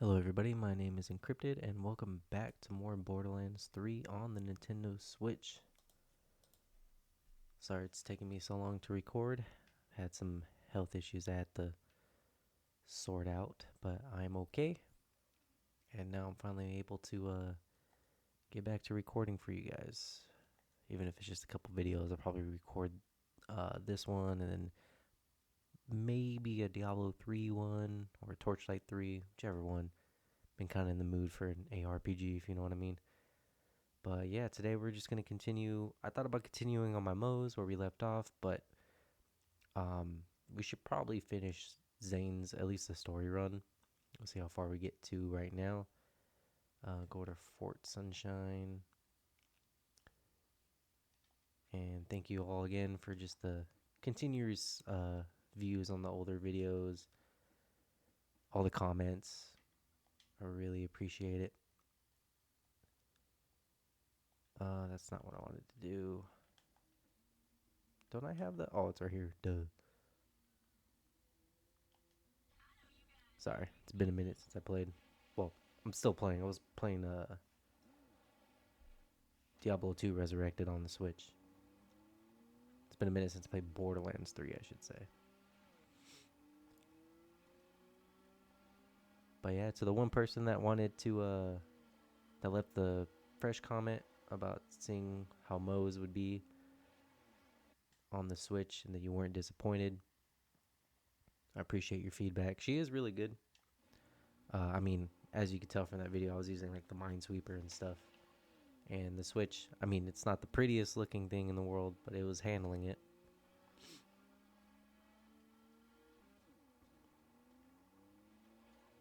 Hello everybody, my name is Encrypted and welcome back to more Borderlands 3 on the Nintendo Switch. Sorry it's taking me so long to record. Had some health issues I had to sort out, but I'm okay. And now I'm finally able to get back to recording for you guys. Even if it's just a couple videos, I'll probably record this one and then maybe a Diablo 3 one or a Torchlight 3, whichever one. Been kind of in the mood for an ARPG, if you know what I mean. But yeah, today we're just gonna continue. I thought about continuing on my Moes where we left off, but um, we should probably finish Zane's at least the story run. We'll see how far we get to right now. Go to Fort Sunshine, and thank you all again for just the continuous views on the older videos, all the comments. I really appreciate it. That's not what I wanted to do. Don't I have the? Oh, it's right here. Duh. Sorry, it's been a minute since I played. Well, I'm still playing. I was playing Diablo 2 Resurrected on the Switch. It's been a minute since I played Borderlands 3, I should say. But yeah, to the one person that wanted to that left the fresh comment about seeing how Moe's would be on the Switch and that you weren't disappointed. I appreciate your feedback. She is really good. I mean, as you could tell from that video, I was using like the Minesweeper and stuff. And the Switch, I mean, it's not the prettiest looking thing in the world, but it was handling it.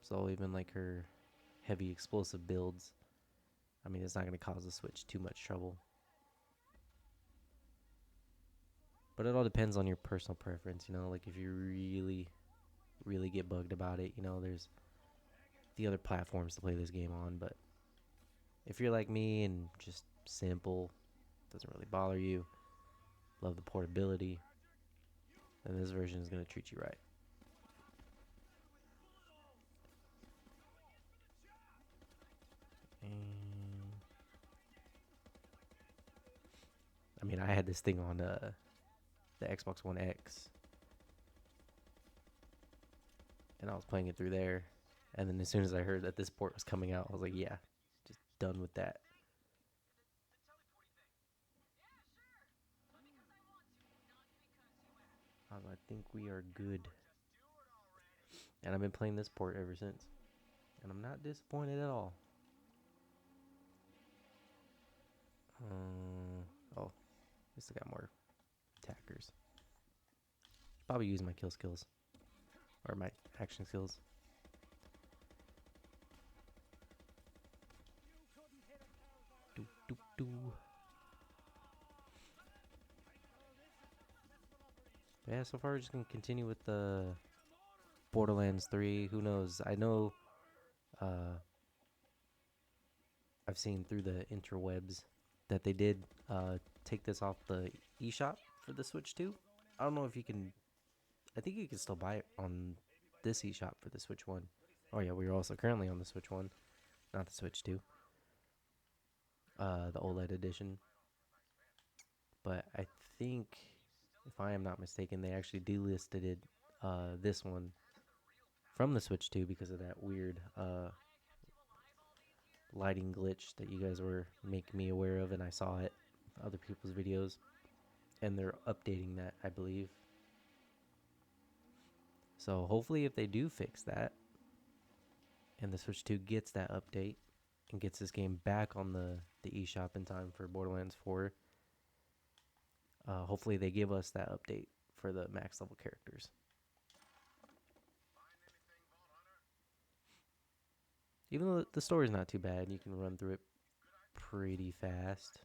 So even like her heavy explosive builds, I mean, it's not going to cause the Switch too much trouble. But it all depends on your personal preference, you know. Like if you really, really get bugged about it, you know, there's the other platforms to play this game on. But if you're like me and just simple, doesn't really bother you, love the portability, then this version is going to treat you right. And I mean, I had this thing on the Xbox One X, and I was playing it through there. And then as soon as I heard that this port was coming out, I was like, yeah, just done with that. I think we are good. And I've been playing this port ever since. And I'm not disappointed at all. Oh, I still got more attackers. Probably use my kill skills. Or my action skills. Doo, doo, doo. Yeah, so far we're just going to continue with the Borderlands 3. Who knows? I know uh, I've seen through the interwebs that they did take this off the eShop for the Switch 2. I don't know if you can. I think you can still buy it on this eShop for the Switch 1. Oh yeah, we are also currently on the Switch 1, not the Switch 2. The OLED edition. But I think, if I am not mistaken, they actually delisted it, this one from the Switch 2 because of that weird lighting glitch that you guys were making me aware of, and I saw it in other people's videos, and they're updating that, I believe. So hopefully, if they do fix that, and the Switch 2 gets that update and gets this game back on the eShop in time for Borderlands 4, hopefully they give us that update for the max level characters. Even though the story's not too bad, you can run through it pretty fast.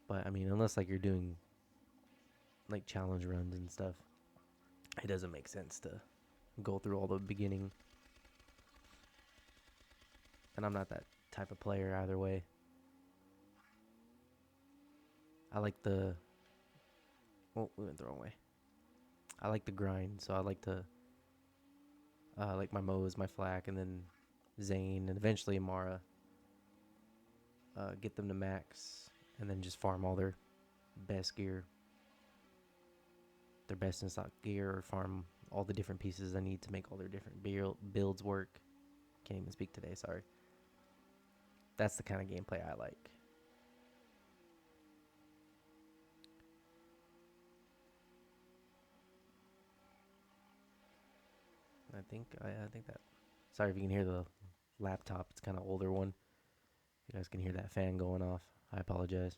But I mean, unless like you're doing like challenge runs and stuff, it doesn't make sense to go through all the beginning. And I'm not that type of player either way. I like the. Oh, we went the wrong way. I like the grind, so I like to like my Moes, my Flak, and then Zane, and eventually Amara. Get them to max, and then just farm all best gear, their best in stock gear, or farm all the different pieces I need to make all their different builds work. Can't even speak today, sorry. That's the kind of gameplay I like. I think that. Sorry if you can hear the laptop. It's kind of older one. You guys can hear that fan going off. I apologize.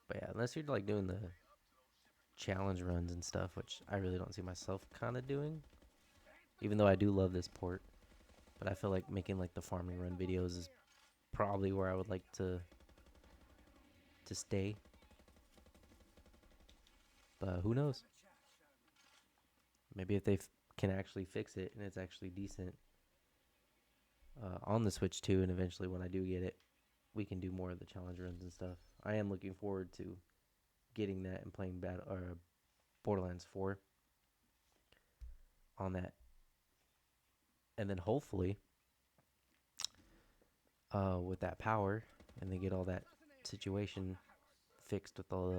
But yeah, unless you're like doing the challenge runs and stuff, which I really don't see myself kind of doing. Even though I do love this port, but I feel like making like the farming run videos is probably where I would like to stay. But who knows? Maybe if they can actually fix it and it's actually decent on the Switch too, and eventually when I do get it, we can do more of the challenge runs and stuff. I am looking forward to getting that and playing Borderlands 4 on that, and then hopefully with that power, and they get all that situation fixed with all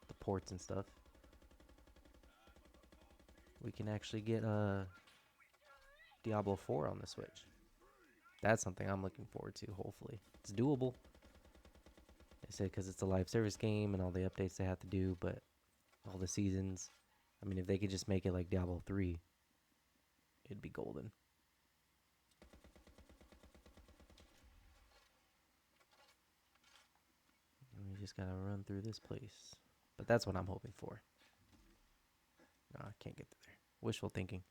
the ports and stuff, we can actually get Diablo 4 on the Switch. That's something I'm looking forward to. Hopefully, it's doable. They said because it's a live service game and all the updates they have to do, but all the seasons. I mean, if they could just make it like Diablo 3, it'd be golden. And we just gotta run through this place. But that's what I'm hoping for. No, I can't get there. Wishful thinking.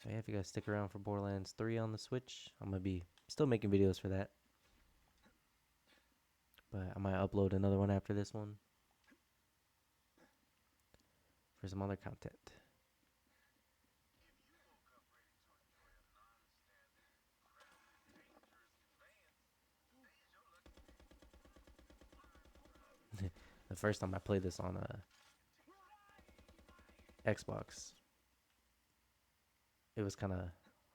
But yeah, if you guys stick around for Borderlands 3 on the Switch, I'm gonna be still making videos for that. But I might upload another one after this one for some other content. The first time I played this on Xbox, it was kind of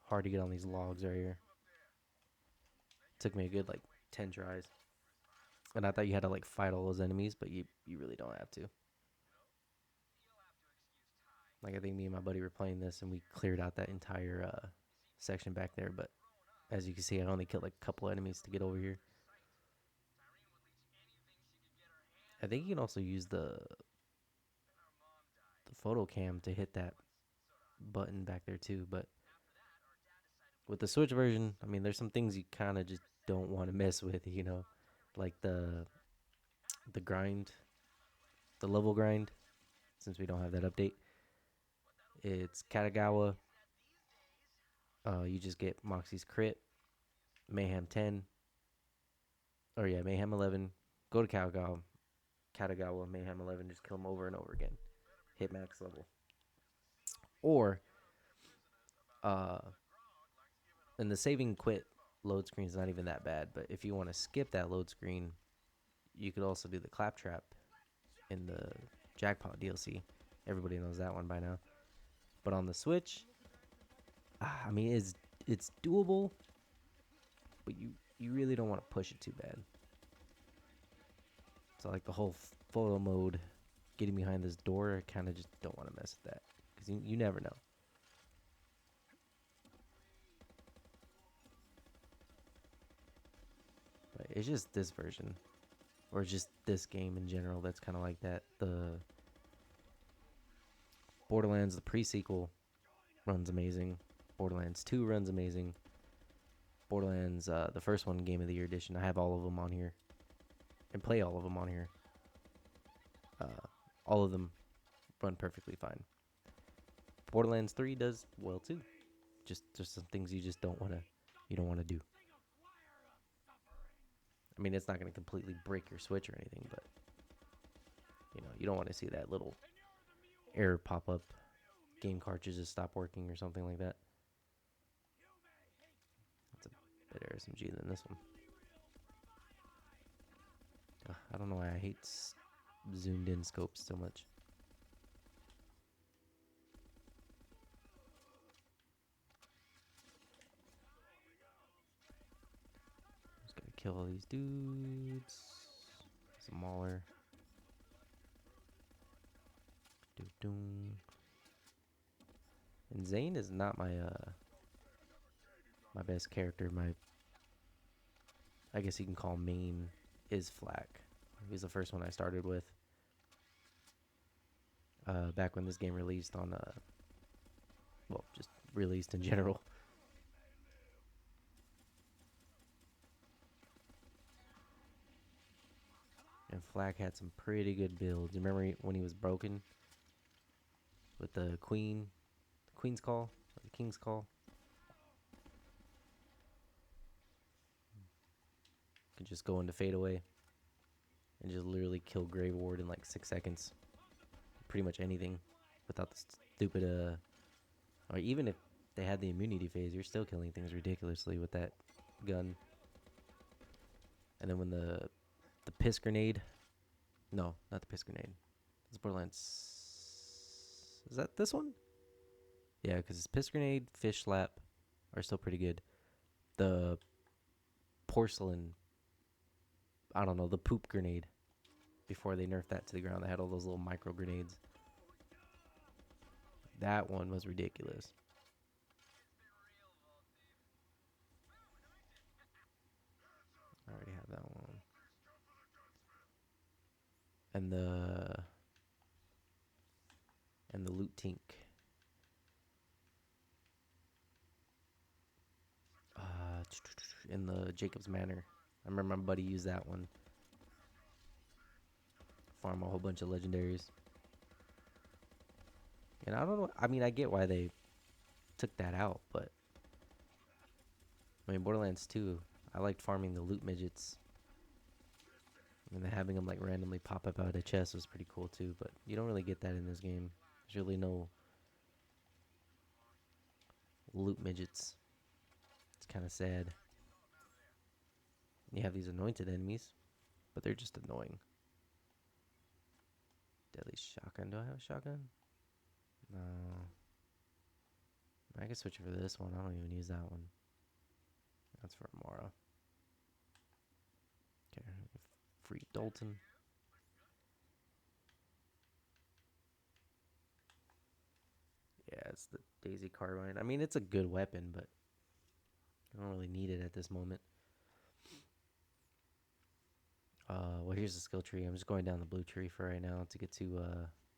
hard to get on these logs right here. Took me a good like 10 tries. And I thought you had to like fight all those enemies, but you really don't have to. Like I think me and my buddy were playing this and we cleared out that entire section back there, but as you can see I only killed like a couple enemies to get over here. I think you can also use the photo cam to hit that button back there too, but with the Switch version, I mean there's some things you kind of just don't want to mess with, you know, like the grind, the level grind, since we don't have that update. It's Katagawa. You just get Moxie's crit, Mayhem 10, or yeah, Mayhem 11. Go to Katagawa, Mayhem 11. Just kill him over and over again. Hit max level. Or, uh, and the saving quit load screen is not even that bad. But if you want to skip that load screen, you could also do the claptrap in the Jackpot DLC. Everybody knows that one by now. But on the Switch, I mean, it's doable, but you really don't want to push it too bad. So like the whole photo mode, getting behind this door, I kind of just don't want to mess with that because you never know. But it's just this version, or just this game in general, that's kind of like that. The Borderlands, the pre-sequel, runs amazing. Borderlands 2 runs amazing. Borderlands, the first one, Game of the Year edition, I have all of them on here, and play all of them on here. All of them run perfectly fine. Borderlands 3 does well too. Just some things you don't want to do. I mean, it's not going to completely break your Switch or anything, but you don't want to see that little error pop up. Game cartridges stop working or something like that. That's a better SMG than this one. I don't know why I hate zoomed in scopes so much. Just gotta kill all these dudes. There's a mauler. Doo-doo. And Zane is not my best character. I guess you can call main is Flak. He was the first one I started with. Back when this game released on well, just released in general. And Flak had some pretty good builds. You remember when he was broken with the Queen's Call, or the King's Call? Could just go into fadeaway and just literally kill Grave Ward in like 6 seconds. Pretty much anything without the stupid or even if they had the immunity phase, you're still killing things ridiculously with that gun. And then when the piss grenade, no, not the piss grenade. It's Borderlands. Is that this one? Yeah, because it's piss grenade, fish slap are still pretty good. The porcelain, I don't know, the poop grenade. Before they nerfed that to the ground, they had all those little micro grenades. That one was ridiculous. I already have that one. And the loot tink. In the Jacob's Manor. I remember my buddy used that one. Farm a whole bunch of legendaries. And I don't know. I mean, I get why they took that out, but I mean, Borderlands 2, I liked farming the loot midgets. And then having them like randomly pop up out of chest was pretty cool too, but you don't really get that in this game. There's really no loot midgets. It's kind of sad. You have these anointed enemies, but they're just annoying. Deadly shotgun. Do I have a shotgun? No. I can switch for this one. I don't even use that one. That's for Mora. Okay. Free Dalton. Yeah, it's the Daisy Carbine. I mean, it's a good weapon, but I don't really need it at this moment. Well, here's the skill tree. I'm just going down the blue tree for right now to get to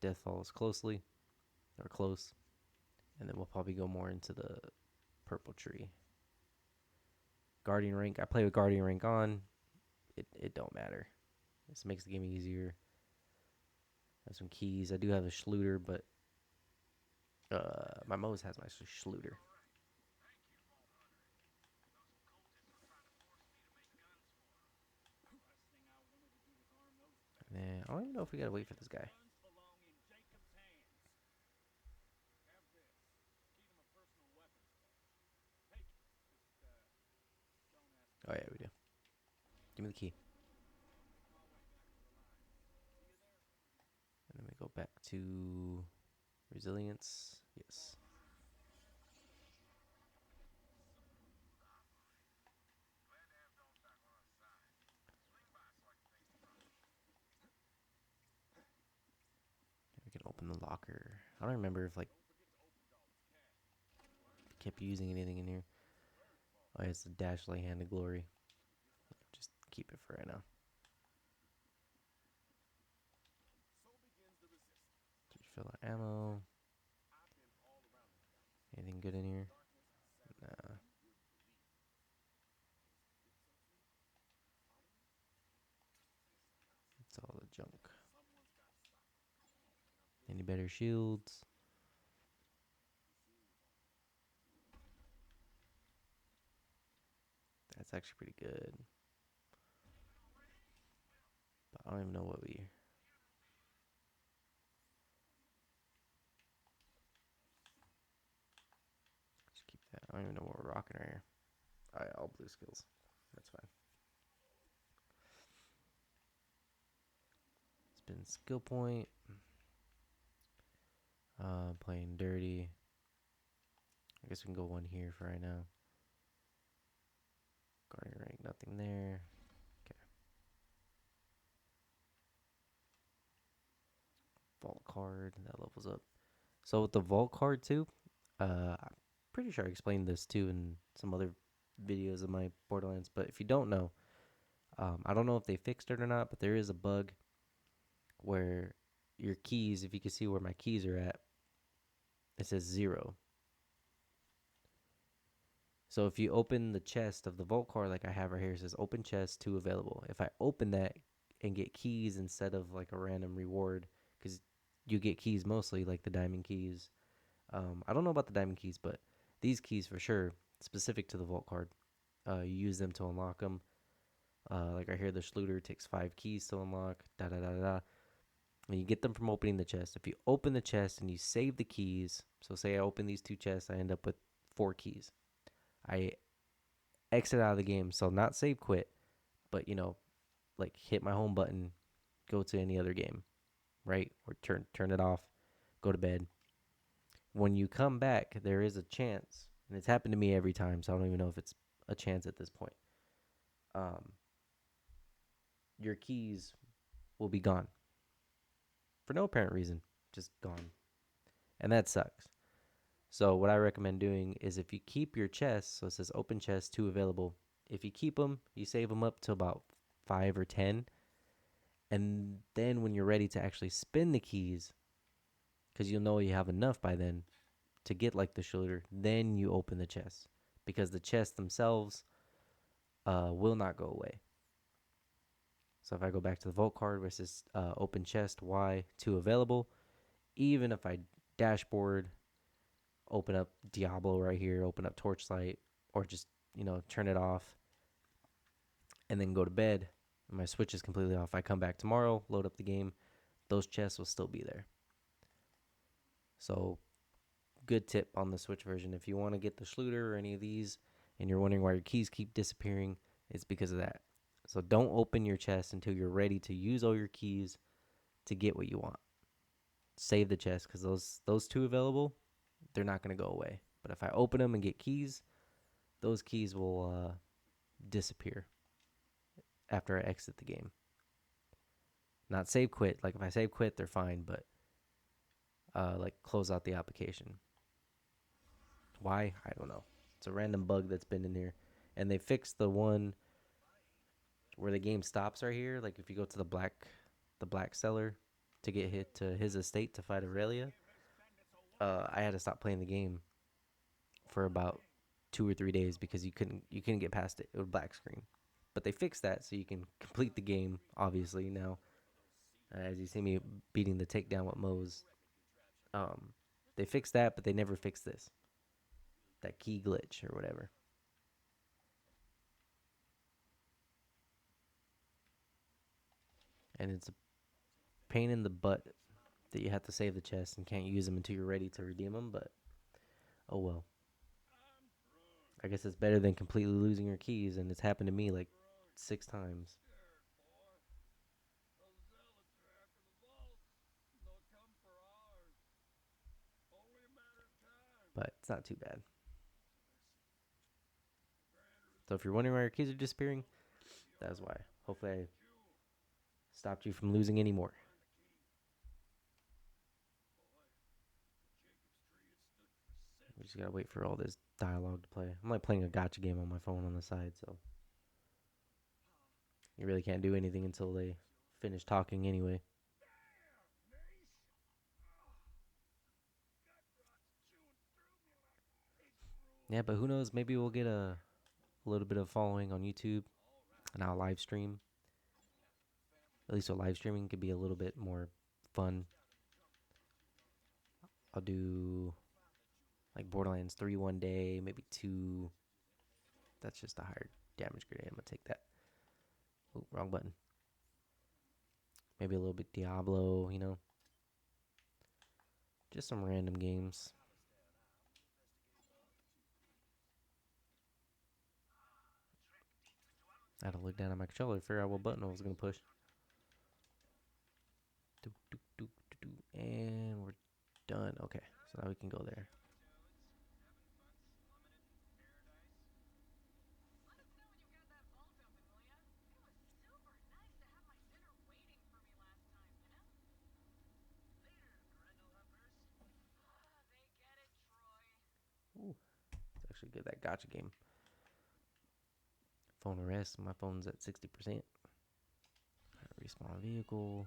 Death Falls closely, or close. And then we'll probably go more into the purple tree. Guardian rank. I play with Guardian rank on. It don't matter. This makes the game easier. I have some keys. I do have a Schluter, but my Moze has my Schluter. And I don't even know if we gotta wait for this guy. Oh yeah, we do. Give me the key. And then we go back to resilience. Yes. We can open the locker. I don't remember if like kept using anything in here. Oh, yeah, it's the Dashley Hand of Glory. Just keep it for right now. Fill out ammo. Anything good in here? Nah. It's all the junk. Any better shields? That's actually pretty good. But I don't even know what we... Just keep that. I don't even know what we're rocking right here. Alright, all blue skills. That's fine. Spin skill point. Playing dirty. I guess we can go one here for right now. Guardian rank, nothing there. Okay. Vault card, that levels up. So with the vault card too, I'm pretty sure I explained this too in some other videos of my Borderlands. But if you don't know, I don't know if they fixed it or not, but there is a bug where your keys, if you can see where my keys are at, it says 0. So if you open the chest of the vault card like I have right here, it says open chest 2 available. If I open that and get keys instead of like a random reward, because you get keys mostly like the diamond keys. I don't know about the diamond keys, but these keys for sure, specific to the vault card, you use them to unlock them. Like right here, the Schluter takes 5 keys to unlock. Da da da da. And you get them from opening the chest. If you open the chest and you save the keys, so say I open these 2 chests, I end up with 4 keys. I exit out of the game, so not save quit, but like hit my home button, go to any other game, right? Or turn it off, go to bed. When you come back, there is a chance, and it's happened to me every time, so I don't even know if it's a chance at this point. Um, your keys will be gone for no apparent reason, just gone, and that sucks. So what I recommend doing is if you keep your chests, so it says open chest 2 available. If you keep them, you save them up to about 5 or 10, and then when you're ready to actually spin the keys, because you'll know you have enough by then to get like the shoulder, then you open the chests because the chests themselves will not go away. So if I go back to the vault card where it says open chest Y2 available, even if I dashboard, open up Diablo right here, open up Torchlight, or just turn it off and then go to bed, and my switch is completely off. I come back tomorrow, load up the game, those chests will still be there. So good tip on the Switch version. If you want to get the Schluter or any of these and you're wondering why your keys keep disappearing, it's because of that. So don't open your chest until you're ready to use all your keys to get what you want. Save the chest because those 2 available, they're not going to go away. But if I open them and get keys, those keys will disappear after I exit the game. Not save quit. Like if I save quit, they're fine, but like close out the application. Why? I don't know. It's a random bug that's been in here. And they fixed the one where the game stops right here. Like if you go to the black cellar to get hit to his estate to fight Aurelia, I had to stop playing the game for about 2 or 3 days because you couldn't get past it. It was black screen. But they fixed that so you can complete the game. Obviously now, as you see me beating the takedown with Moe's, they fixed that, but they never fixed this, that key glitch or whatever. And it's a pain in the butt that you have to save the chest and can't use them until you're ready to redeem them. But oh well. I guess it's better than completely losing your keys, and it's happened to me like 6 times. But it's not too bad. So if you're wondering why your keys are disappearing, that's why. Hopefully I stopped you from losing any more. We just gotta wait for all this dialogue to play. I'm like playing a gotcha game on my phone on the side, so you really can't do anything until they finish talking anyway. Yeah, but who knows? Maybe we'll get a little bit of following on YouTube, and I'll live stream. At least a live streaming could be a little bit more fun. I'll do like Borderlands 3 one day, maybe 2. That's just a higher damage grenade. I'm gonna take that. Ooh, wrong button. Maybe a little bit Diablo. Just some random games. I had to look down at my controller to figure out what button I was gonna push. done. Okay, so now we can go there. Ooh, it's actually good. That gotcha game. Phone arrest. My phone's at 60%. Respawn vehicle.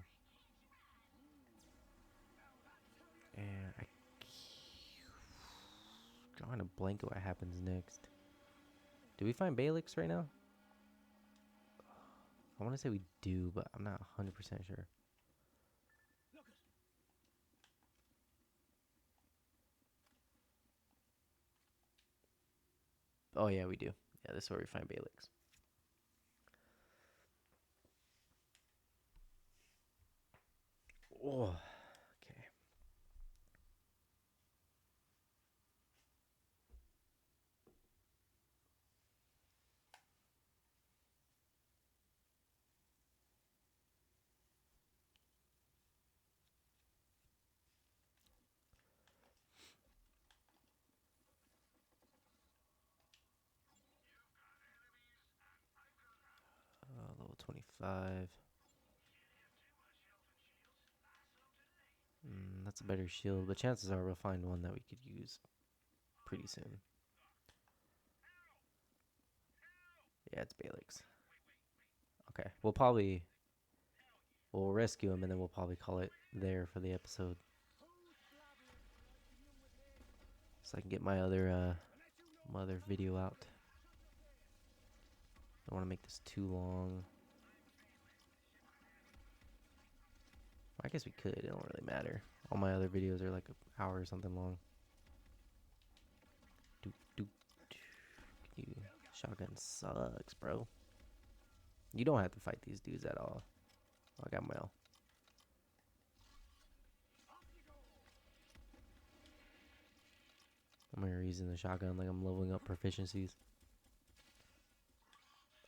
And I drawing a blank what happens next. Do we find Balix right now? I want to say we do, but I'm not 100% sure. Oh, yeah, we do. Yeah, this is where we find Balix. Oh, okay. Level 25. That's a better shield, but chances are we'll find one that we could use pretty soon. Yeah, it's Balix. Okay, we'll rescue him and then we'll probably call it there for the episode, so I can get my other video out. Don't want to make this too long. I guess we could. It don't really matter. All my other videos are like an hour or something long. Doop, doop. You shotgun sucks, bro. You don't have to fight these dudes at all. I got my. I'm here using the shotgun like I'm leveling up proficiencies.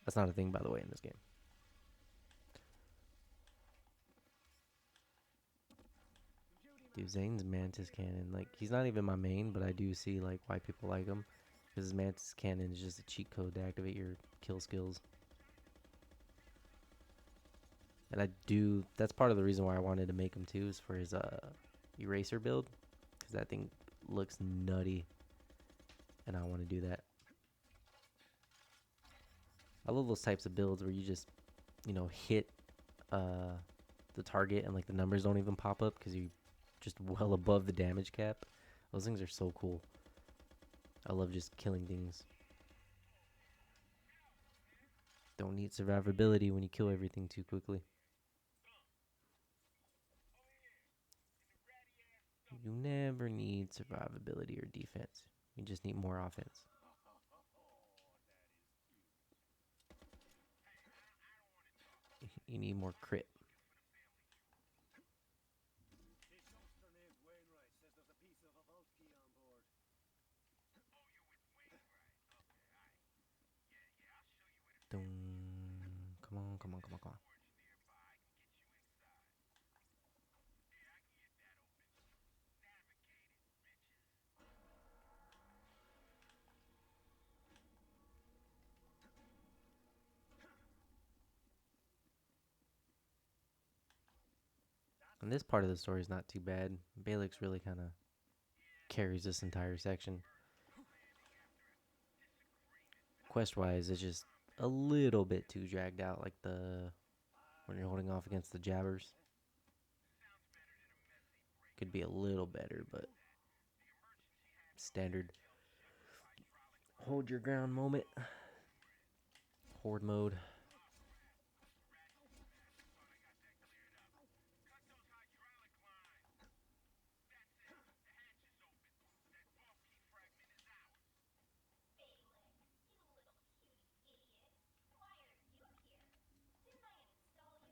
That's not a thing, by the way, in this game. Dude, Zane's Mantis Cannon, like, he's not even my main, but I do see, like, why people like him. Because his Mantis Cannon is just a cheat code to activate your kill skills. And that's part of the reason why I wanted to make him, too, is for his, eraser build. Because that thing looks nutty. And I want to do that. I love those types of builds where you just, hit, the target and, like, the numbers don't even pop up because you just well above the damage cap. Those things are so cool. I love just killing things. Don't need survivability when you kill everything too quickly. You never need survivability or defense. You just need more offense. You need more crit. Dun. Come on, come on, come on, come on. And this part of the story is not too bad. Balix really kind of carries this entire section. Quest-wise, it's just a little bit too dragged out, like when you're holding off against the jabbers. Could be a little better, but standard hold your ground moment. Horde mode.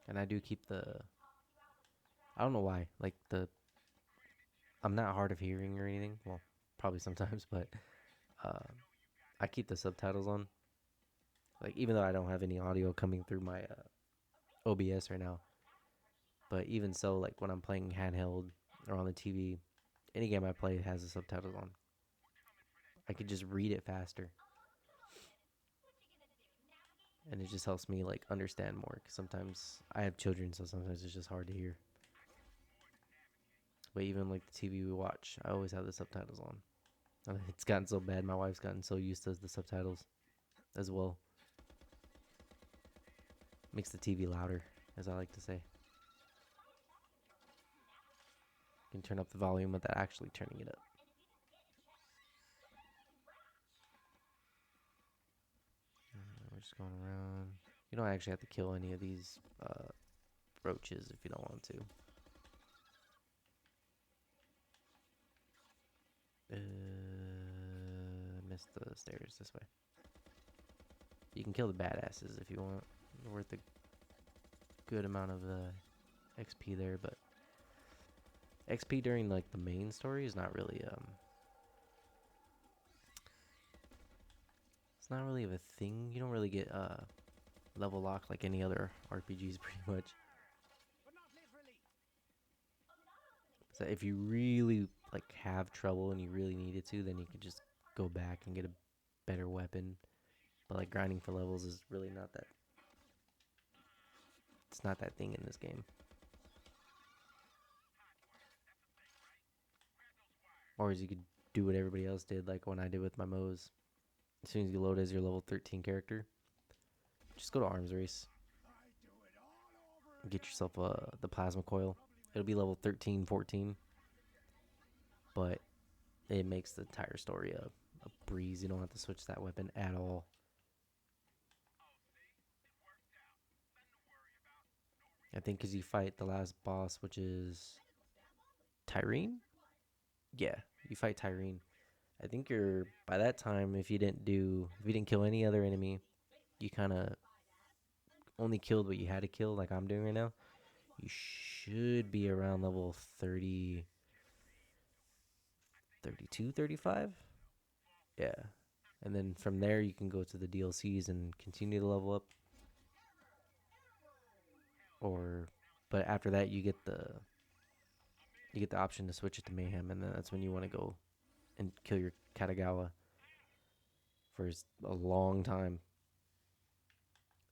And I do keep I don't know why. Like I'm not hard of hearing or anything. Well, probably sometimes, but uh, I keep the subtitles on. Like even though I don't have any audio coming through my OBS right now, but even so, like when I'm playing handheld or on the TV, any game I play has the subtitles on. I could just read it faster, and it just helps me like understand more. Cause sometimes I have children, so sometimes it's just hard to hear. But even like the TV we watch, I always have the subtitles on. It's gotten so bad. My wife's gotten so used to the subtitles as well. Makes the TV louder, as I like to say. You can turn up the volume without actually turning it up. We're just going around. You don't actually have to kill any of these roaches if you don't want to. Missed the stairs this way. You can kill the badasses if you want. Worth a good amount of XP there, but XP during like the main story is not really it's not really of a thing. You don't really get level lock like any other RPGs pretty much. So if you really like have trouble and you really needed to, then you can just go back and get a better weapon. But like grinding for levels is really not that. It's not that thing in this game. Or as you could do what everybody else did, like when I did with my Moes. As soon as you load as your level 13 character, just go to arms race. Get yourself the plasma coil. It'll be level 13, 14. But it makes the entire story a breeze. You don't have to switch that weapon at all. I think because you fight the last boss, which is Tyrene. Yeah, you fight Tyrene. I think you're by that time. If you didn't kill any other enemy, you kind of only killed what you had to kill, like I'm doing right now. You should be around level 30, 32, 35. Yeah. And then from there, you can go to the DLCs and continue to level up. But after that, you get the option to switch it to Mayhem, and then that's when you want to go and kill your Katagawa for a long time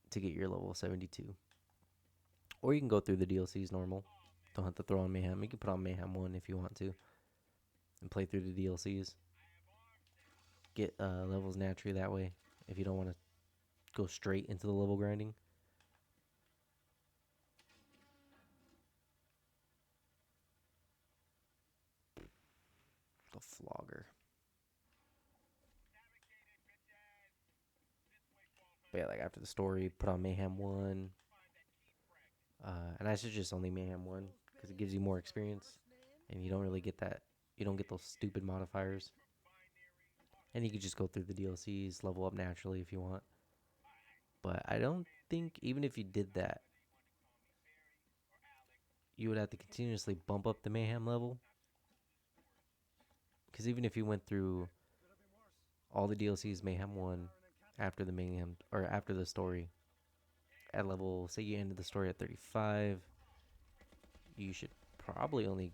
to get your level 72. Or you can go through the DLCs normal. Don't have to throw on Mayhem. You can put on Mayhem 1 if you want to and play through the DLCs. Get levels naturally that way if you don't want to go straight into the level grinding. The flogger. But yeah, like after the story, put on Mayhem 1. And I suggest only Mayhem 1 because it gives you more experience. And you don't really get that. You don't get those stupid modifiers. And you can just go through the DLCs, level up naturally if you want. But I don't think, even if you did that, you would have to continuously bump up the Mayhem level. Because even if you went through all the DLCs Mayhem 1 after the Mayhem, or after the story, at level, say you ended the story at 35, you should probably only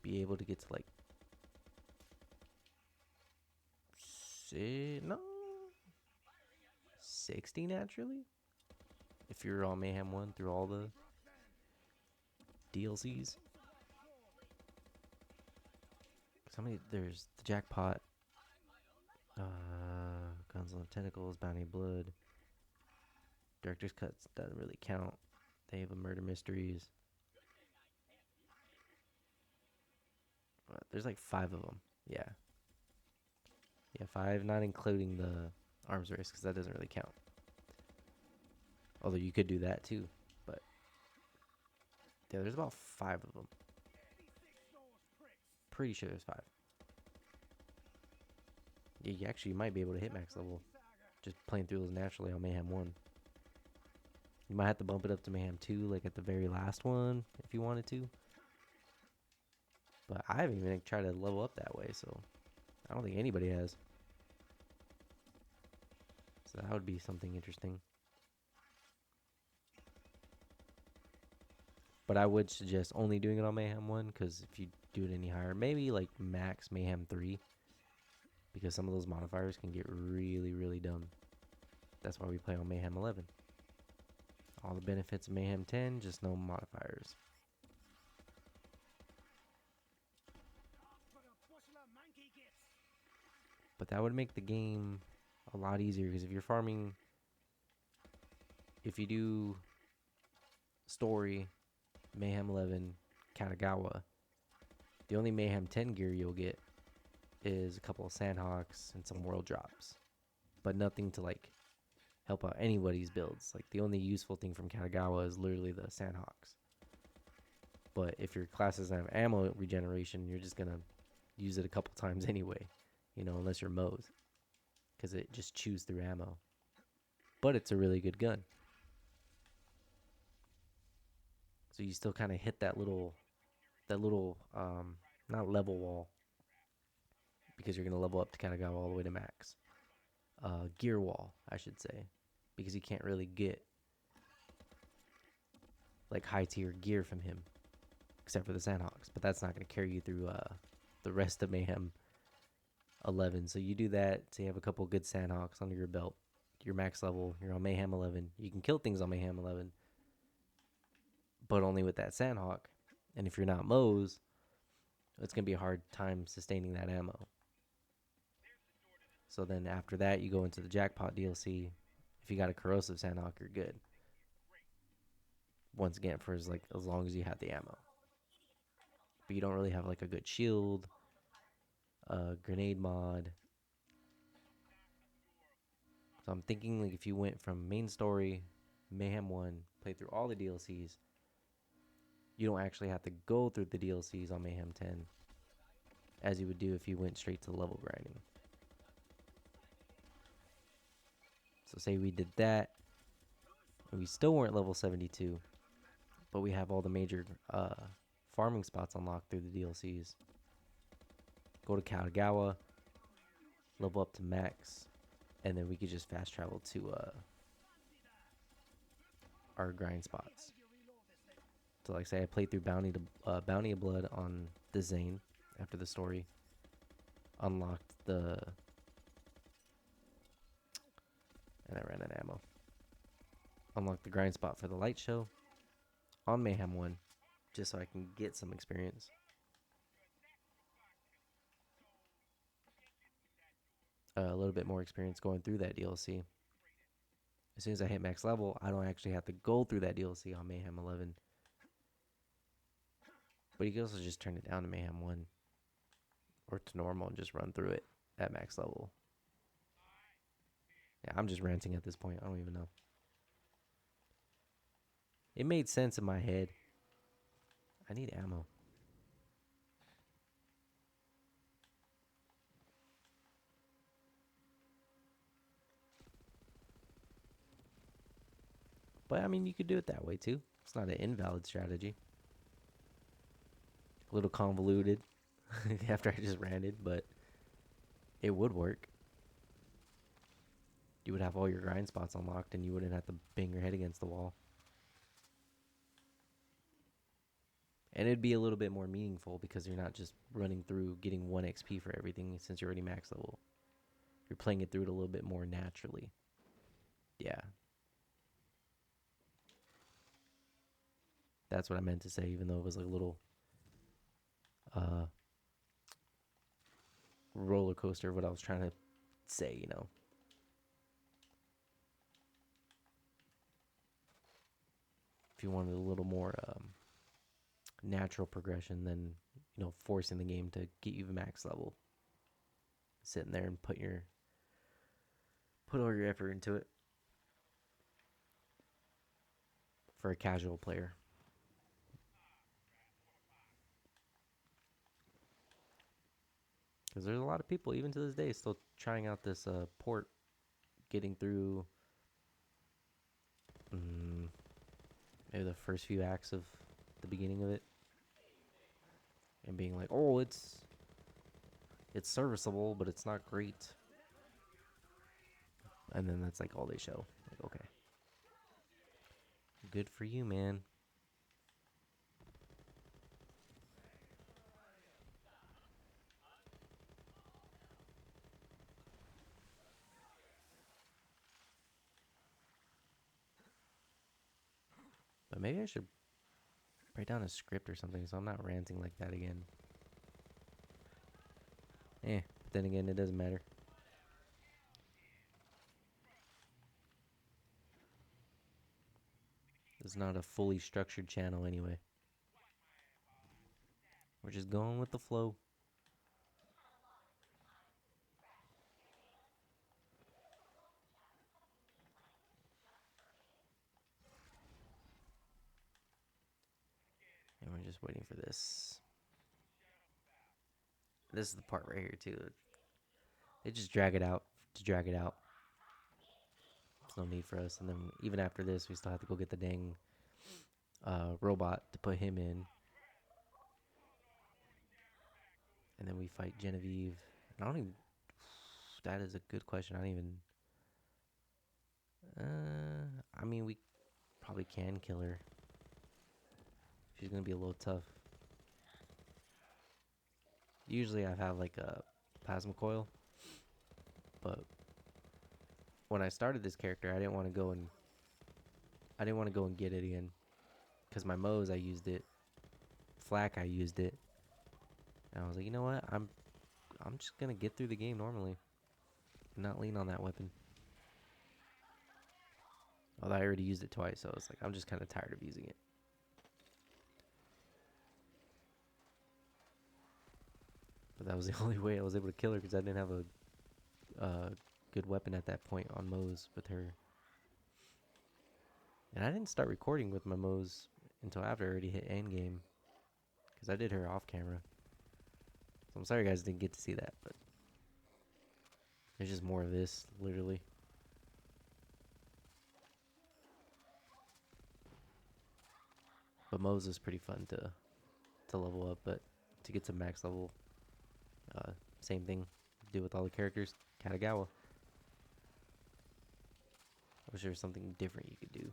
be able to get to like no 60 naturally if you're on Mayhem 1 through all the DLCs. There's the jackpot, Guns of Tentacles, Bounty of Blood, Director's Cuts doesn't really count. They have a Murder Mysteries. There's like 5 of them. Yeah, 5, not including the arms race because that doesn't really count. Although you could do that too, but yeah, there's about 5 of them. Pretty sure there's 5. Yeah, you might be able to hit max level just playing through those naturally on Mayhem 1. You might have to bump it up to Mayhem 2, like at the very last one, if you wanted to. But I haven't even tried to level up that way, so I don't think anybody has. So that would be something interesting. But I would suggest only doing it on Mayhem 1, because if you do it any higher, maybe like max Mayhem 3, because some of those modifiers can get really, really dumb. That's why we play on Mayhem 11. All the benefits of Mayhem 10, just no modifiers. But that would make the game a lot easier, because if you're farming, if you do story, Mayhem 11, Katagawa, the only Mayhem 10 gear you'll get is a couple of Sandhawks and some world drops. But nothing to like help out anybody's builds. Like the only useful thing from Katagawa is literally the Sandhawks. But if your classes have ammo regeneration, you're just gonna use it a couple times anyway, you know, unless you're Moe's, because it just chews through ammo. But it's a really good gun. So you still kind of hit that little not level wall, because you're gonna level up to Katagawa all the way to max. Gear wall, I should say, because you can't really get like high tier gear from him, except for the Sandhawks. But that's not gonna carry you through the rest of Mayhem 11. So you do that. So you have a couple good Sandhawks under your belt. You're max level. You're on Mayhem 11. You can kill things on Mayhem 11, but only with that Sandhawk. And if you're not Moe's, it's gonna be a hard time sustaining that ammo. So then after that, you go into the Jackpot DLC. If you got a corrosive Sandhawk, you're good. Once again, for as long as you have the ammo. But you don't really have like a good shield, grenade mod. So I'm thinking like if you went from main story, Mayhem 1, play through all the DLCs, you don't actually have to go through the DLCs on Mayhem 10 as you would do if you went straight to level grinding. So say we did that, and we still weren't level 72, but we have all the major farming spots unlocked through the DLCs. Go to Katagawa, level up to max, and then we could just fast travel to our grind spots. So like say I played through Bounty of Blood on the Zane after the story, unlocked the, and I ran out of ammo. Unlocked the grind spot for the light show on Mayhem 1, just so I can get some experience. A little bit more experience going through that DLC. As soon as I hit max level, I don't actually have to go through that DLC on Mayhem 11. But you can also just turn it down to Mayhem 1 or to normal and just run through it at max level. Yeah, I'm just ranting at this point. I don't even know. It made sense in my head. I need ammo. But I mean, you could do it that way too. It's not an invalid strategy. A little convoluted after I just ranted, but it would work. You would have all your grind spots unlocked and you wouldn't have to bang your head against the wall. And it'd be a little bit more meaningful because you're not just running through getting 1 XP for everything since you're already max level. You're playing it through it a little bit more naturally. Yeah. That's what I meant to say, even though it was like a little roller coaster of what I was trying to say, you know. If you wanted a little more natural progression than, you know, forcing the game to get you max level. Sitting there and put all your effort into it for a casual player. Because there's a lot of people, even to this day, still trying out this port, getting through maybe the first few acts of the beginning of it, and being like, "Oh, it's serviceable, but it's not great." And then that's like all they show. Like, okay, good for you, man. But maybe I should write down a script or something so I'm not ranting like that again. But then again, it doesn't matter. It's not a fully structured channel anyway. We're just going with the flow. And we're just waiting for this. This is the part right here too. They just drag it out to drag it out. There's no need for us. And then even after this, we still have to go get the dang robot to put him in. And then we fight Genevieve. I don't even. That is a good question. I don't even. I mean, we probably can kill her. She's gonna be a little tough. Usually, I have like a plasma coil, but when I started this character, I didn't want to go and get it again, because my Moes I used it, Flak I used it, and I was like, you know what, I'm just gonna get through the game normally, and not lean on that weapon. Although I already used it twice, so it's like I'm just kind of tired of using it. But that was the only way I was able to kill her, because I didn't have a good weapon at that point on Moes with her. And I didn't start recording with my Moes until after I already hit Endgame, because I did her off camera. So I'm sorry you guys didn't get to see that, but there's just more of this, literally. But Moes is pretty fun to level up, but to get to max level, same thing. Do with all the characters. Katagawa. I wish there was something different you could do.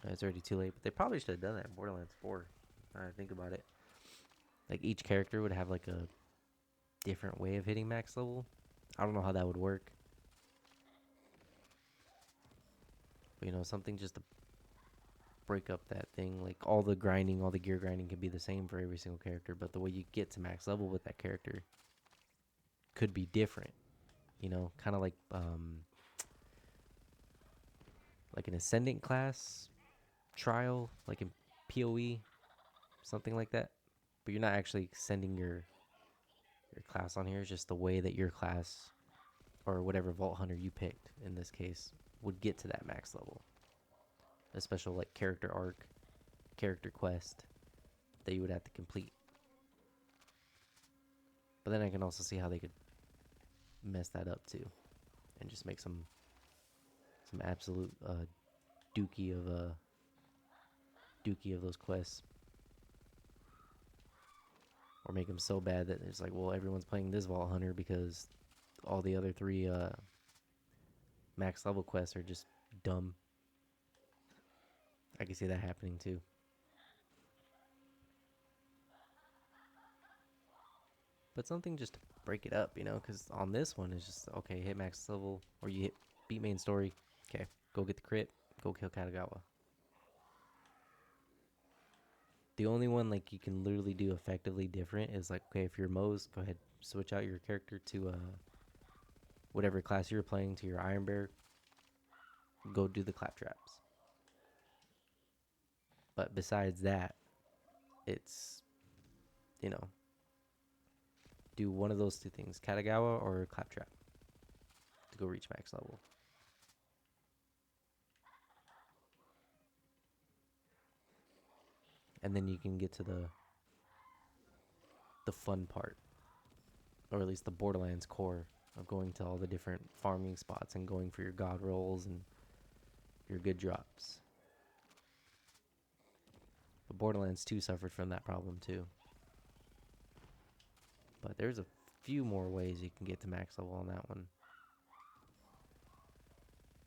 It's already too late, but they probably should have done that in Borderlands 4. Now I think about it. Like each character would have like a different way of hitting max level. I don't know how that would work. But you know, something just to break up that thing. Like all the grinding, all the gear grinding can be the same for every single character, but the way you get to max level with that character could be different. You know, kind of like an ascendant class trial, like in PoE, something like that. But you're not actually sending your class on here. It's just the way that your class or whatever Vault Hunter you picked in this case would get to that max level. A special like character arc, character quest that you would have to complete. But then I can also see how they could mess that up too, and just make some absolute dookie of those quests, or make them so bad that it's like, well, everyone's playing this Vault Hunter because all the other three max level quests are just dumb. I can see that happening too. But something just to break it up, you know, because on this one it's just okay, hit max level or you hit beat main story. Okay, go get the crit, go kill Katagawa. The only one like you can literally do effectively different is like, okay, if you're Moe's, go ahead, switch out your character to whatever class you're playing to your Iron Bear. Go do the claptraps. But besides that, it's, you know, do one of those two things, Katagawa or claptrap, to go reach max level. And then you can get to the fun part, or at least the Borderlands core of going to all the different farming spots and going for your god rolls and your good drops. But Borderlands 2 suffered from that problem too. But there's a few more ways you can get to max level on that one.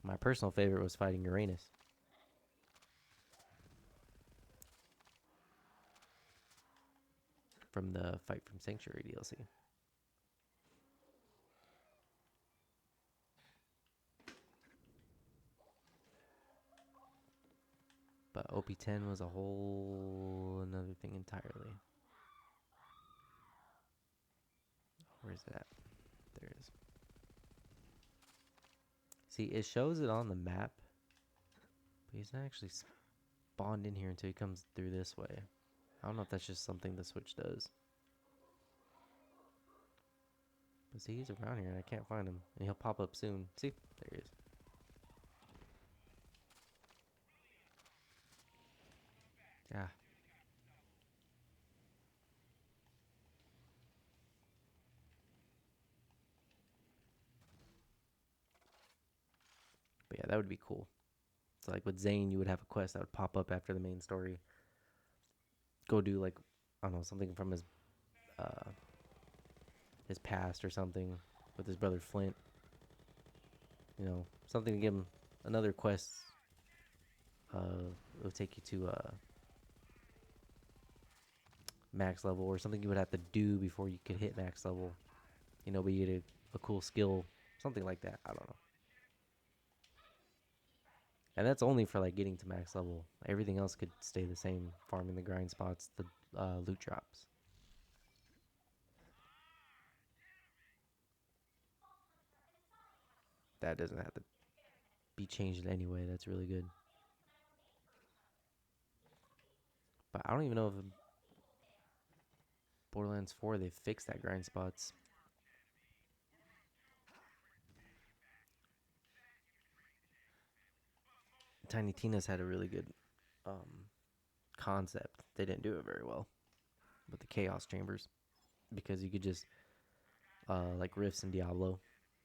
My personal favorite was fighting Uranus. From the Fight from Sanctuary DLC. But OP10 was a whole another thing entirely. Where's it at? There it is. See, it shows it on the map, but he's not actually spawned in here until he comes through this way. I don't know if that's just something the Switch does. But see, he's around here and I can't find him. And he'll pop up soon. See? There he is. Yeah. But yeah, that would be cool. So like with Zane, you would have a quest that would pop up after the main story. Go do like, I don't know, something from uh his past or something with his brother Flint. You know, something to give him another quest. It'll take you to max level or something you would have to do before you could hit max level. You know, but you get a cool skill, something like that. I don't know. And that's only for like getting to max level. Everything else could stay the same. Farming the grind spots, the loot drops. That doesn't have to be changed anyway. That's really good. But I don't even know if in Borderlands 4 they fixed that grind spots. Tiny Tina's had a really good um, concept. They didn't do it very well with the chaos chambers because you could just like Rifts and Diablo,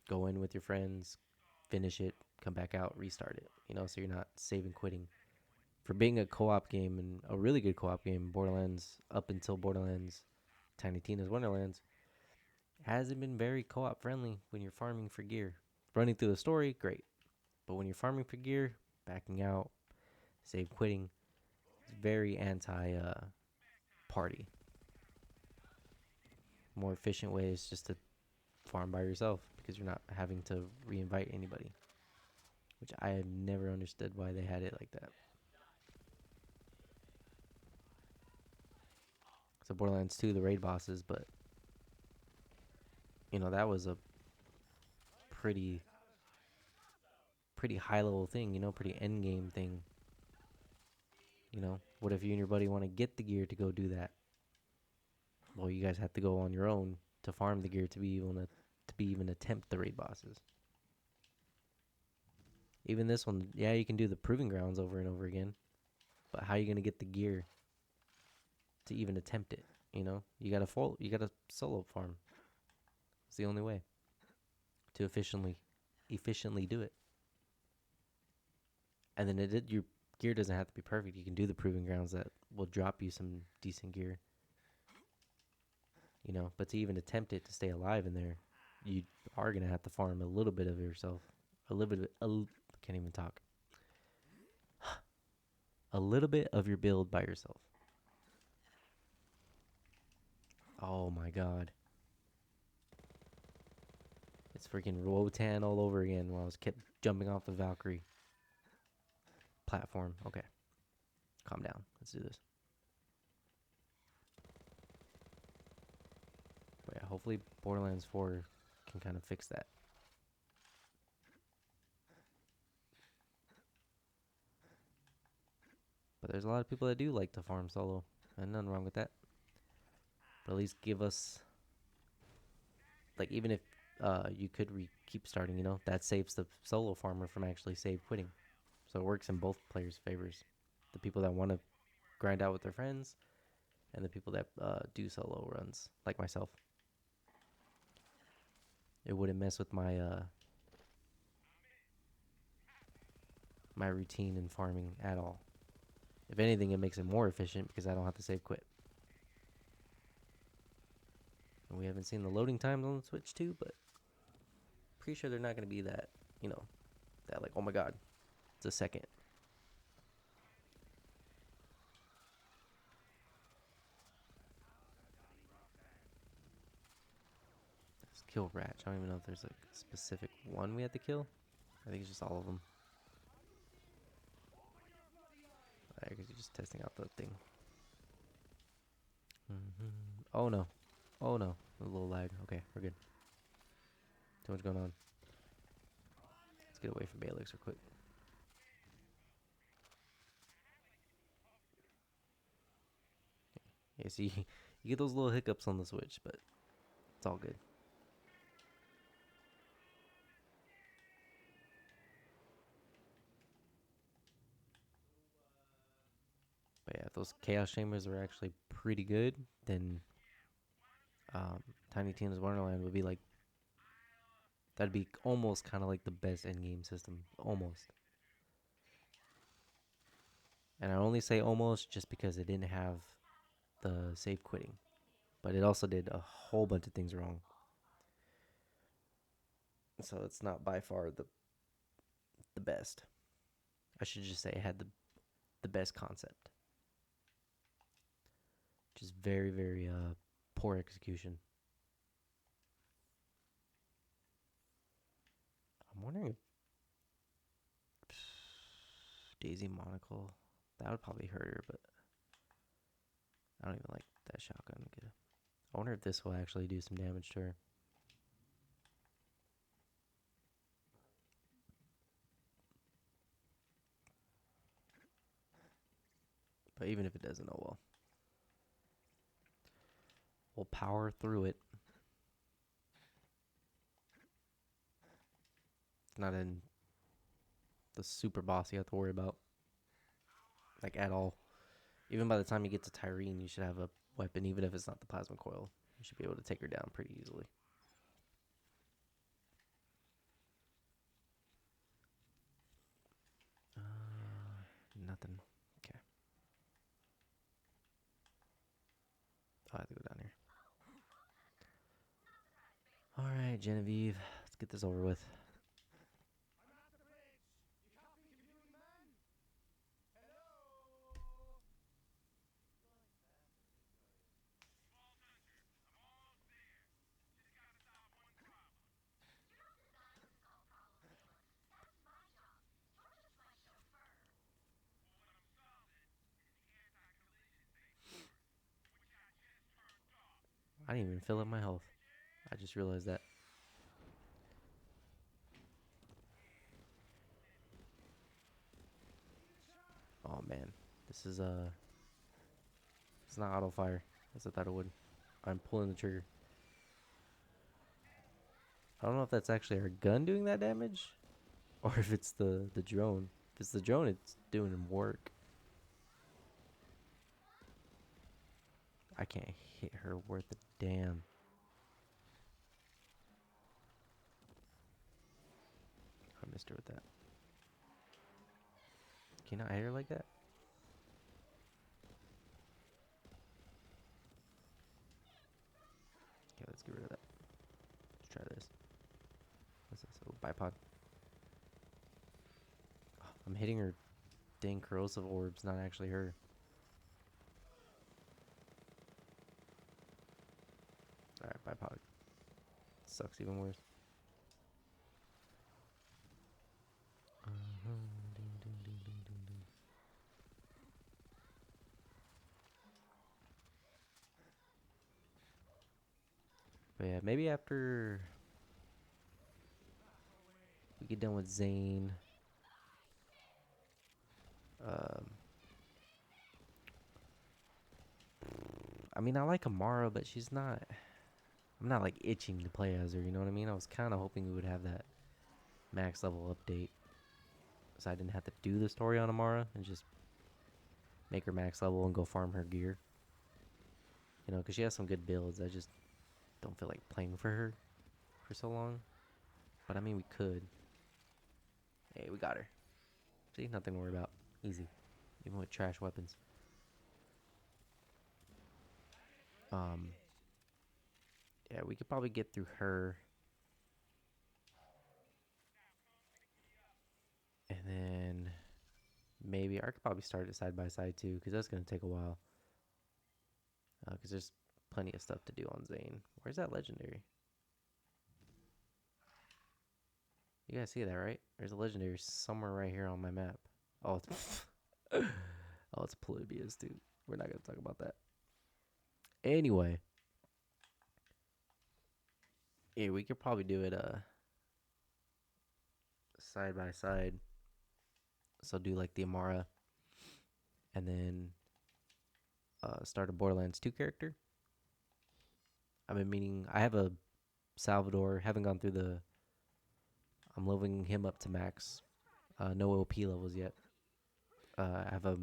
go in with your friends, finish it, come back out, restart it. You know, so you're not saving quitting. For being a co-op game and a really good co-op game, Borderlands up until Borderlands Tiny Tina's Wonderlands hasn't been very co-op friendly when you're farming for gear. Running through the story, great. But when you're farming for gear, backing out, save quitting, it's very anti party. More efficient way is just to farm by yourself because you're not having to re-invite anybody. Which I have never understood why they had it like that. So Borderlands 2, the raid bosses, but you know, that was a pretty high level thing, you know, pretty end game thing. You know, what if you and your buddy want to get the gear to go do that? Well, you guys have to go on your own to farm the gear to be even attempt the raid bosses. Even this one, yeah, you can do the proving grounds over and over again, but how are you gonna get the gear to even attempt it? You know, you gotta solo farm. It's the only way to efficiently do it. And then your gear doesn't have to be perfect. You can do the proving grounds that will drop you some decent gear. You know, but to even attempt it to stay alive in there, you are gonna have to farm a little bit of yourself, a little bit. Can't even talk. A little bit of your build by yourself. Oh my god, it's freaking Rotan all over again. While I was kept jumping off the Valkyrie platform. Okay, calm down. Let's do this. But yeah, hopefully Borderlands 4 can kind of fix that. But there's a lot of people that do like to farm solo, and nothing wrong with that. But at least give us, like, even if you could keep starting, you know, that saves the solo farmer from actually save quitting. So it works in both players' favors. The people that want to grind out with their friends, and the people that do solo runs, like myself. It wouldn't mess with my routine in farming at all. If anything, it makes it more efficient because I don't have to save quit. And we haven't seen the loading times on the Switch too, but pretty sure they're not going to be that, you know, that like, oh my god, it's a second. Let's kill Ratch. I don't even know if there's like a specific one we have to kill. I think it's just all of them. just testing out the thing. Oh no. Oh no. A little lag. Okay, we're good. Too much going on. Let's get away from Balix real quick. Yeah, see, you get those little hiccups on the Switch, but it's all good. But yeah, if those Chaos Chambers are actually pretty good, then Tiny Tina's Wonderland would be like, that'd be almost kind of like the best endgame system. Almost. And I only say almost just because it didn't have the save quitting. But it also did a whole bunch of things wrong. So it's not by far the best. I should just say it had the best concept. Just very, very poor execution. I'm wondering if Daisy Monocle, that would probably hurt her, but I don't even like that shotgun. I wonder if this will actually do some damage to her. But even if it doesn't, oh well. We'll power through it. It's not in the super boss you have to worry about. Like, at all. Even by the time you get to Tyrene, you should have a weapon, even if it's not the plasma coil. You should be able to take her down pretty easily. Nothing. Okay. I have to go down here. Alright, Genevieve. Let's get this over with. I didn't even fill up my health. I just realized that. Oh man. This is it's not auto fire as I thought it would. I'm pulling the trigger. I don't know if that's actually our gun doing that damage or if it's the drone. If it's the drone, it's doing work. I can't hit her worth a damn. I missed her with that. Can you not hit her like that? Okay, let's get rid of that. Let's try this. What's this? Oh, bipod. Oh, I'm hitting her dang corrosive orbs, not actually her. Alright, bipod. Sucks even worse. But yeah, maybe after we get done with Zane, um, I mean, I like Amara, but she's not. I'm not like itching to play as her. You know what I mean? I was kind of hoping we would have that max level update, so I didn't have to do the story on Amara and just make her max level and go farm her gear. You know, because she has some good builds. I just don't feel like playing for her for so long. But I mean, we could. Hey, we got her. See, nothing to worry about. Easy, even with trash weapons. Um, yeah, we could probably get through her. And then maybe I could probably start it side by side too, because that's going to take a while. Because there's plenty of stuff to do on Zane. Where's that legendary? You guys see that, right? There's a legendary somewhere right here on my map. Oh, it's Oh, it's Polybius, dude. We're not gonna talk about that. Anyway, yeah, we could probably do it side by side. So do like the Amara, and then start a Borderlands 2 character. I've been meaning. I have a Salvador. Haven't gone through the. I'm leveling him up to max. No OP levels yet. I have a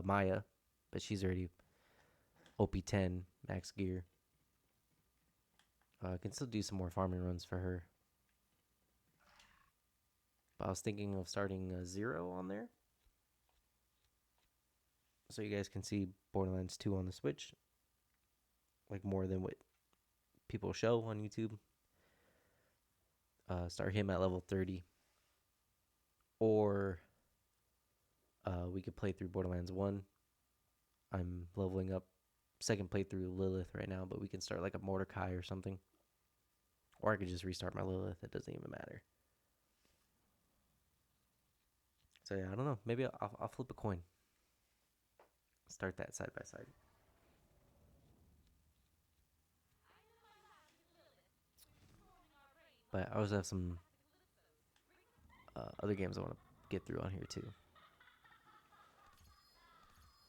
Maya, but she's already OP 10 max gear. I can still do some more farming runs for her. But I was thinking of starting a Zero on there. So you guys can see Borderlands 2 on the Switch. Like more than what people show on YouTube. Start him at level 30. Or we could play through Borderlands 1. I'm leveling up second playthrough Lilith right now, but we can start like a Mordecai or something. Or I could just restart my Lilith. It doesn't even matter. So yeah, I don't know. Maybe I'll flip a coin. Start that side by side. But I also have some other games I want to get through on here too.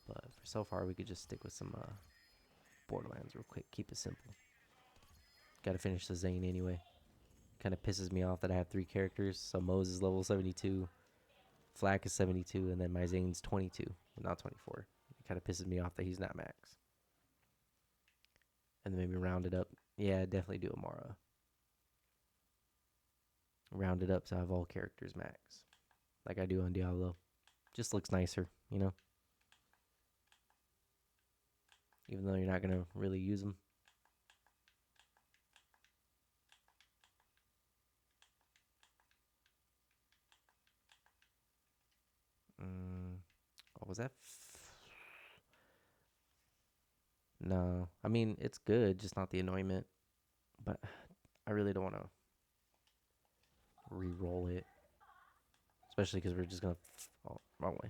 But for so far, we could just stick with some Borderlands real quick. Keep it simple. Got to finish the Zane anyway. Kind of pisses me off that I have 3 characters. So Mose is level 72, Flak is 72, and then my Zane's 22, not 24. It kind of pisses me off that he's not max. And then maybe round it up. Yeah, definitely do Amara. Round it up so I have all characters max, like I do on Diablo. Just looks nicer, you know? Even though you're not going to really use them. What was that? No. I mean, it's good, just not the anointment. But I really don't want to re-roll it. Especially because we're just going to... Oh, wrong way.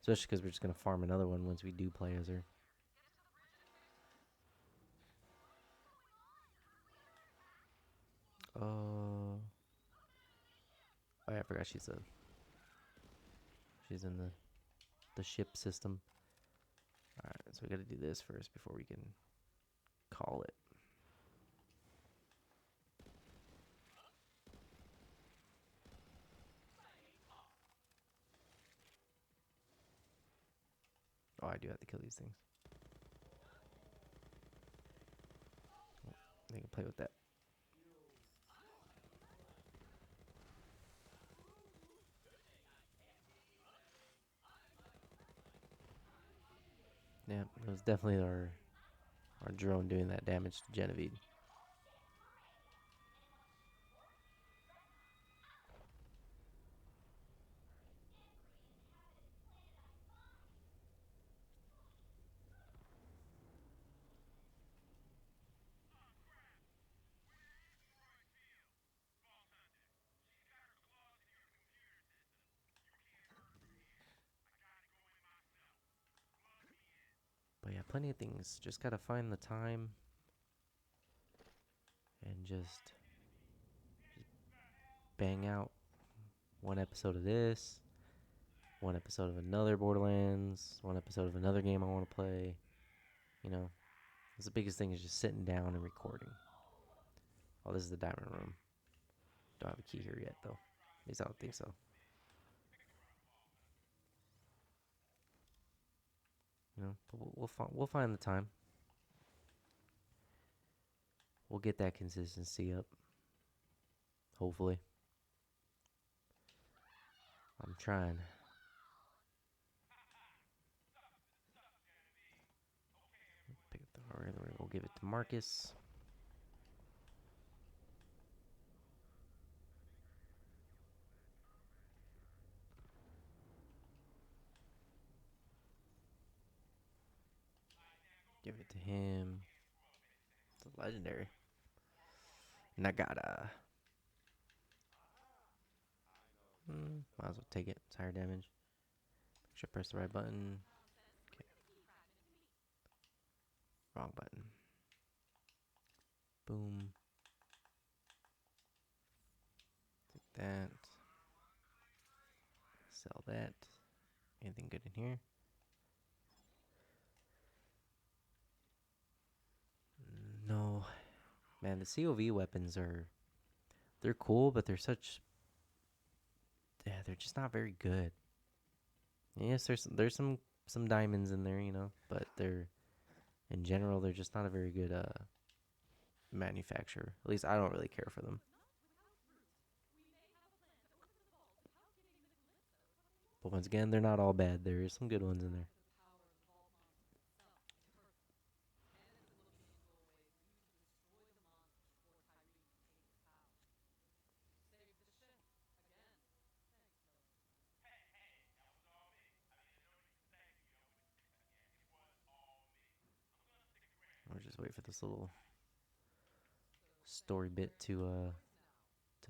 Especially because we're just going to farm another one once we do play as her. Oh, yeah, I forgot she's in the ship system. Alright, so we gotta do this first before we can call it. Oh, I do have to kill these things. They can play with that. Yeah, it was definitely our drone doing that damage to Genevieve. But yeah, plenty of things. Just gotta find the time and just bang out one episode of this, one episode of another Borderlands, one episode of another game I want to play. You know, the biggest thing is just sitting down and recording. Oh, this is the diamond room. Don't have a key here yet, though. At least I don't think so. You know, but we'll find the time. We'll get that consistency up. Hopefully, I'm trying. Pick up the card. We'll give it to Marcus. Give it to him. It's a legendary. Nagata. Might as well take it. It's higher damage. Should I press the right button? Okay. Wrong button. Boom. Take that. Sell that. Anything good in here? No. Man, the COV weapons are... They're cool, but they're such... Yeah, they're just not very good. Yes, there's some diamonds in there, you know, but they're... In general, they're just not a very good manufacturer. At least I don't really care for them. But once again, they're not all bad. There is some good ones in there. I'll just wait for this little story bit to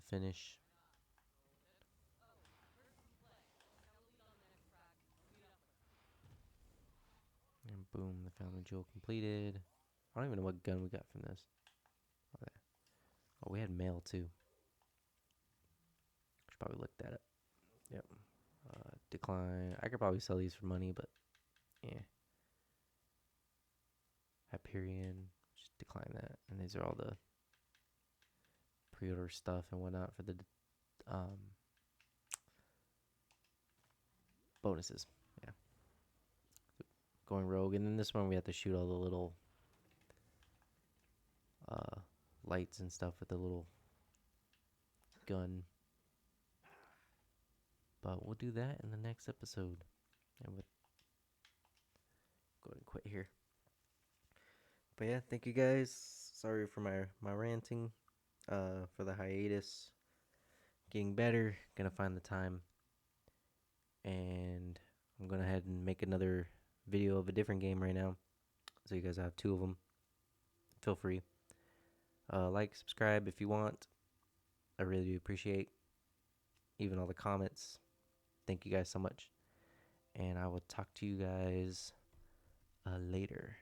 finish. And boom, the found jewel completed. I don't even know what gun we got from this. Okay. Oh, we had mail too. Should probably look that up. Yep. Decline. I could probably sell these for money, but yeah. Hyperion. Just decline that. And these are all the pre-order stuff and whatnot for the um, bonuses. Yeah. Going rogue. And then this one we have to shoot all the little uh, lights and stuff with the little gun. But we'll do that in the next episode. And we'll go ahead and quit here. But yeah, thank you guys. Sorry for my ranting. For the hiatus. Getting better. Gonna find the time. And I'm gonna head and make another video of a different game right now. So you guys have two of them. Feel free. Like, subscribe if you want. I really do appreciate even all the comments. Thank you guys so much. And I will talk to you guys later.